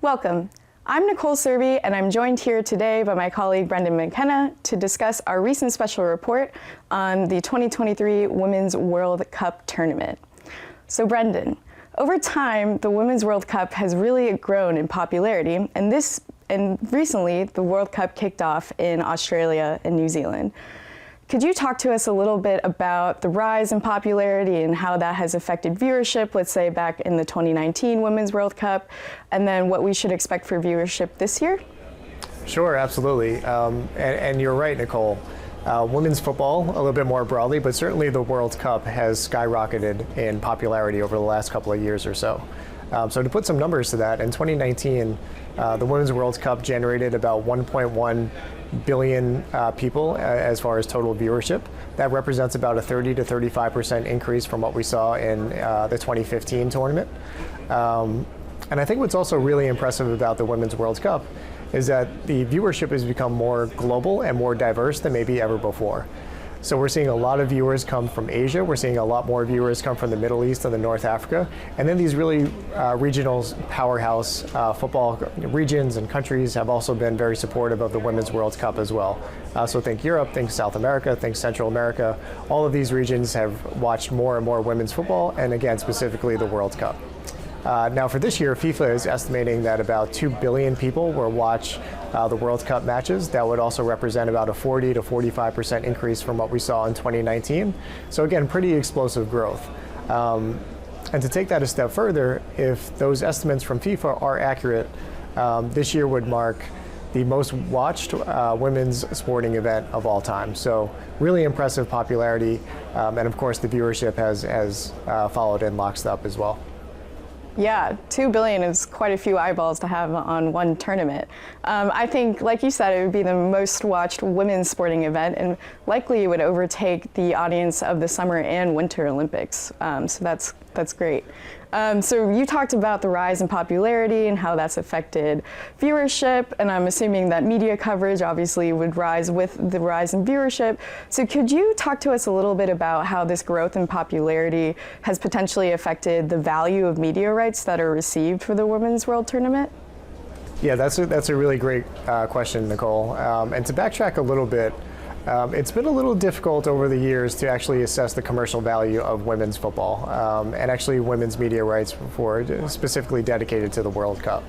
Welcome. I'm Nicole Cervi, and I'm joined here today by my colleague Brendan McKenna to discuss our recent special report on the 2023 Women's World Cup tournament. So Brendan, over time, the Women's World Cup has really grown in popularity, and recently the World Cup kicked off in Australia and New Zealand. Could you talk to us a little bit about the rise in popularity and how that has affected viewership, let's say back in the 2019 Women's World Cup, and then what we should expect for viewership this year? Sure, absolutely. And you're right, Nicole. Women's football, a little bit more broadly, but certainly the World Cup has skyrocketed in popularity over the last couple of years or so. So to put some numbers to that, in 2019, the Women's World Cup generated about 1.1 billion people as far as total viewership. That represents about a 30 to 35% increase from what we saw in the 2015 tournament. And I think what's also really impressive about the Women's World Cup is that the viewership has become more global and more diverse than maybe ever before. So we're seeing a lot of viewers come from Asia. We're seeing a lot more viewers come from the Middle East and the North Africa. And then these really regional powerhouse football regions and countries have also been very supportive of the Women's World Cup as well. So think Europe, think South America, think Central America. All of these regions have watched more and more women's football, and again, specifically the World Cup. Now for this year, FIFA is estimating that about 2 billion people will watch the World Cup matches. That would also represent about a 40 to 45% increase from what we saw in 2019. So again, pretty explosive growth. And to take that a step further, if those estimates from FIFA are accurate, this year would mark the most watched women's sporting event of all time. So really impressive popularity, and of course the viewership has followed in lockstep as well. Yeah, 2 billion is quite a few eyeballs to have on one tournament. I think, like you said, it would be the most watched women's sporting event, and likely it would overtake the audience of the Summer and Winter Olympics. So that's great. So you talked about the rise in popularity and how that's affected viewership, and I'm assuming that media coverage obviously would rise with the rise in viewership. So could you talk to us a little bit about how this growth in popularity has potentially affected the value of media rights that are received for the Women's World Tournament? Yeah, that's a really great question, Nicole. And to backtrack a little bit, it's been a little difficult over the years to actually assess the commercial value of women's football and actually women's media rights specifically dedicated to the World Cup.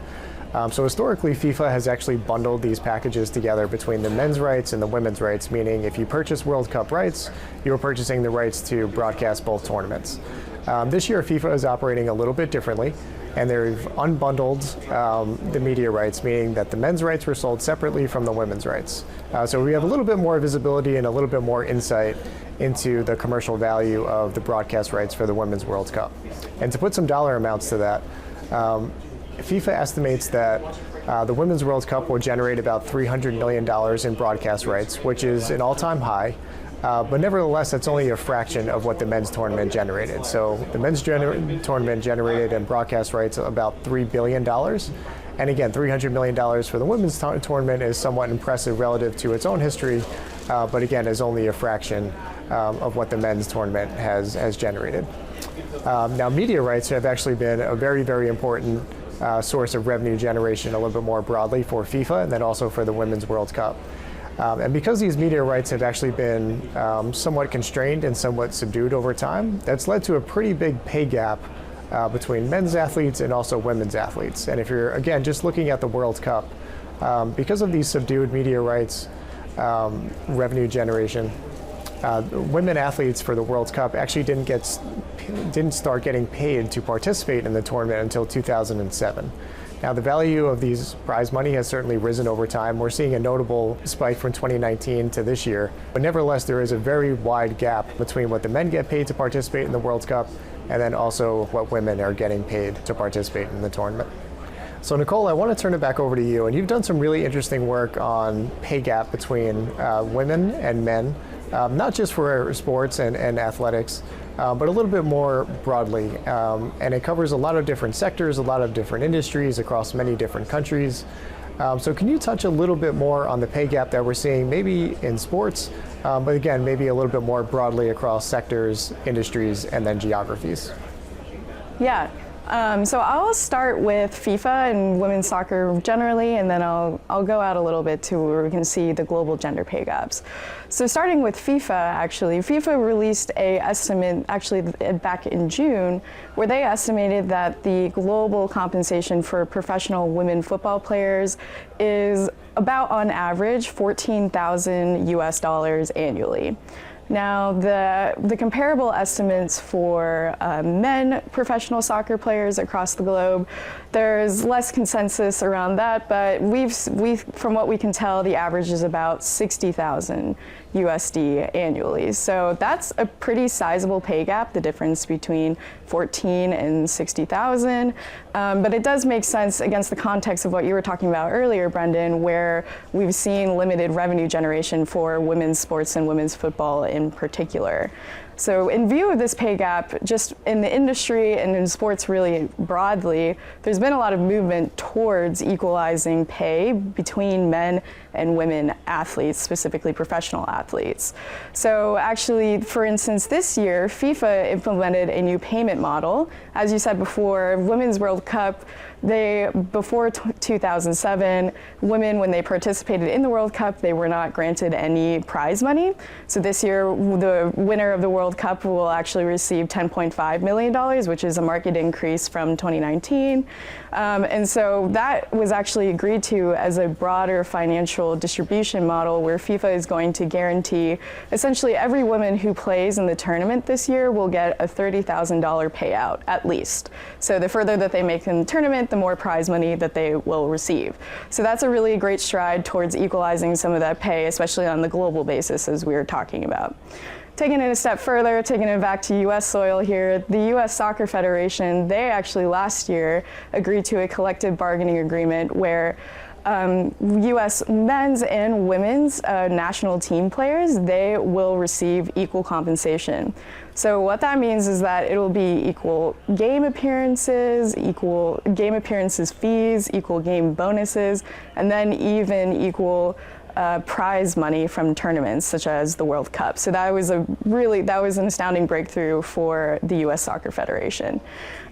So historically, FIFA has actually bundled these packages together between the men's rights and the women's rights, meaning if you purchase World Cup rights, you're purchasing the rights to broadcast both tournaments. This year, FIFA is operating a little bit differently, and they've unbundled the media rights, meaning that the men's rights were sold separately from the women's rights. So we have a little bit more visibility and a little bit more insight into the commercial value of the broadcast rights for the Women's World Cup. And to put some dollar amounts to that, FIFA estimates that the Women's World Cup will generate about $300 million in broadcast rights, which is an all-time high. But nevertheless, that's only a fraction of what the men's tournament generated. So the men's tournament generated in broadcast rights about $3 billion. And again, $300 million for the women's tournament is somewhat impressive relative to its own history, but again, is only a fraction of what the men's tournament has generated. Now, media rights have actually been a very, very important source of revenue generation a little bit more broadly for FIFA and then also for the Women's World Cup. And because these media rights have actually been somewhat constrained and somewhat subdued over time, that's led to a pretty big pay gap between men's athletes and also women's athletes. And if you're, again, just looking at the World Cup, because of these subdued media rights revenue generation, women athletes for the World Cup actually didn't start getting paid to participate in the tournament until 2007. Now, the value of these prize money has certainly risen over time. We're seeing a notable spike from 2019 to this year. But nevertheless, there is a very wide gap between what the men get paid to participate in the World Cup and then also what women are getting paid to participate in the tournament. So Nicole, I want to turn it back over to you. And you've done some really interesting work on pay gap between women and men, not just for sports and athletics, but a little bit more broadly. And it covers a lot of different sectors, a lot of different industries across many different countries. So can you touch a little bit more on the pay gap that we're seeing maybe in sports, but again, maybe a little bit more broadly across sectors, industries, and then geographies? Yeah. So I'll start with FIFA and women's soccer generally, and then I'll go out a little bit to where we can see the global gender pay gaps. So starting with FIFA, actually, FIFA released a estimate actually back in June, where they estimated that the global compensation for professional women football players is about, on average, $14,000 US annually. Now, the comparable estimates for men professional soccer players across the globe, there's less consensus around that, but from what we can tell, the average is about 60,000 USD annually. So that's a pretty sizable pay gap, the difference between 14 and 60,000. But it does make sense against the context of what you were talking about earlier, Brendan, where we've seen limited revenue generation for women's sports and women's football in particular. So in view of this pay gap, just in the industry and in sports really broadly, there's been a lot of movement towards equalizing pay between men and women athletes, specifically professional athletes. So actually, for instance, this year, FIFA implemented a new payment model. As you said before, Women's World Cup, before 2007, women, when they participated in the World Cup, they were not granted any prize money. So this year, the winner of the World Cup will actually receive $10.5 million, which is a market increase from 2019. And so that was actually agreed to as a broader financial distribution model where FIFA is going to guarantee essentially every woman who plays in the tournament this year will get a $30,000 payout at least. So the further that they make in the tournament, the more prize money that they will receive. So that's a really great stride towards equalizing some of that pay, especially on the global basis as we were talking about. Taking it a step further, taking it back to U.S. soil here, the U.S. Soccer Federation, they actually last year agreed to a collective bargaining agreement where U.S. men's and women's national team players, they will receive equal compensation. So what that means is that it'll be equal game appearances fees, equal game bonuses, and then even equal prize money from tournaments such as the World Cup. So that was an astounding breakthrough for the U.S. Soccer Federation.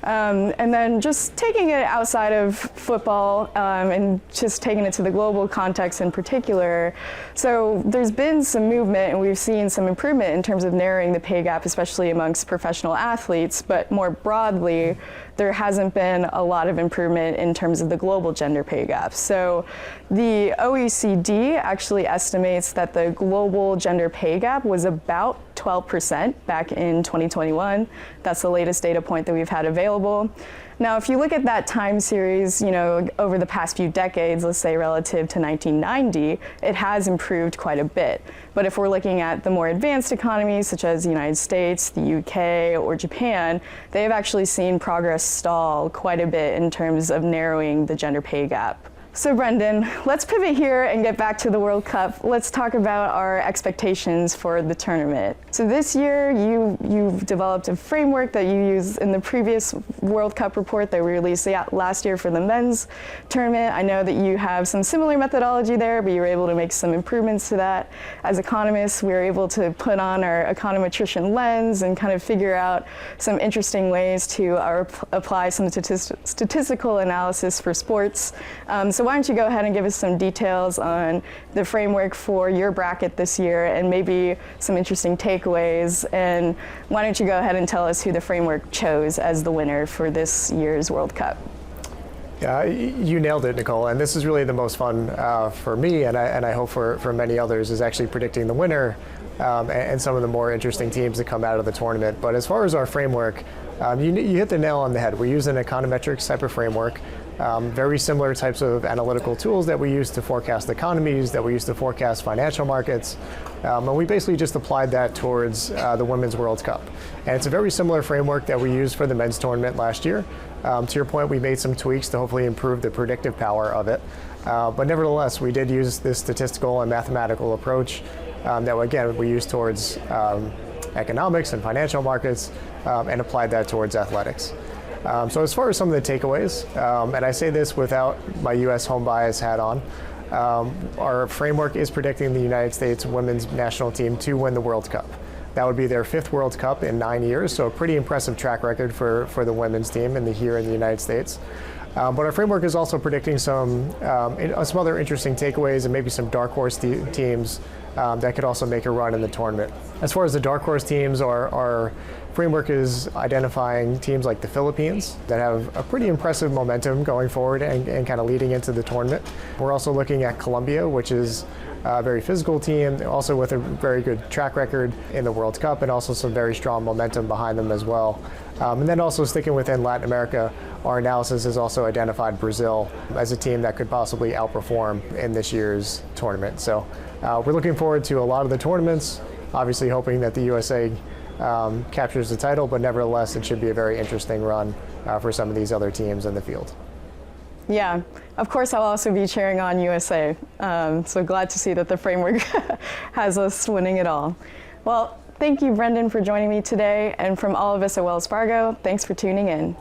And then just taking it outside of football and just taking it to the global context in particular. So there's been some movement and we've seen some improvement in terms of narrowing the pay gap, especially amongst professional athletes, but more broadly, there hasn't been a lot of improvement in terms of the global gender pay gap. So the OECD actually estimates that the global gender pay gap was about 12% back in 2021. That's the latest data point that we've had available. Now, if you look at that time series, over the past few decades, let's say relative to 1990, it has improved quite a bit. But if we're looking at the more advanced economies, such as the United States, the UK, or Japan, they've actually seen progress stall quite a bit in terms of narrowing the gender pay gap. So Brendan, let's pivot here and get back to the World Cup. Let's talk about our expectations for the tournament. So this year, you've developed a framework that you used in the previous World Cup report that we released last year for the men's tournament. I know that you have some similar methodology there, but you were able to make some improvements to that. As economists, we were able to put on our econometrician lens and kind of figure out some interesting ways to apply some statistical analysis for sports. So why don't you go ahead and give us some details on the framework for your bracket this year and maybe some interesting takeaways, and why don't you go ahead and tell us who the framework chose as the winner for this year's World Cup? Yeah, you nailed it, Nicole, and this is really the most fun for me, and I hope for many others, is actually predicting the winner and some of the more interesting teams that come out of the tournament. But as far as our framework, you hit the nail on the head. We use an econometrics type of framework. Very similar types of analytical tools that we use to forecast economies, that we use to forecast financial markets. And we basically just applied that towards the Women's World Cup. And it's a very similar framework that we used for the men's tournament last year. To your point, we made some tweaks to hopefully improve the predictive power of it. But nevertheless, we did use this statistical and mathematical approach that, again, we use towards economics and financial markets and applied that towards athletics. So as far as some of the takeaways, and I say this without my U.S. home bias hat on, our framework is predicting the United States women's national team to win the World Cup. That would be their 5th World Cup in 9 years, so a pretty impressive track record for the women's team here in the United States. But our framework is also predicting some other interesting takeaways and maybe some dark horse teams that could also make a run in the tournament. As far as the dark horse teams, our framework is identifying teams like the Philippines that have a pretty impressive momentum going forward and kind of leading into the tournament. We're also looking at Colombia, which is a very physical team, also with a very good track record in the World Cup and also some very strong momentum behind them as well. And then also sticking within Latin America, our analysis has also identified Brazil as a team that could possibly outperform in this year's tournament. So we're looking forward to a lot of the tournaments, obviously hoping that the USA captures the title, but nevertheless it should be a very interesting run for some of these other teams in the field. Yeah, of course I'll also be cheering on USA. So glad to see that the framework has us winning it all. Well, thank you, Brendan, for joining me today. And from all of us at Wells Fargo, thanks for tuning in.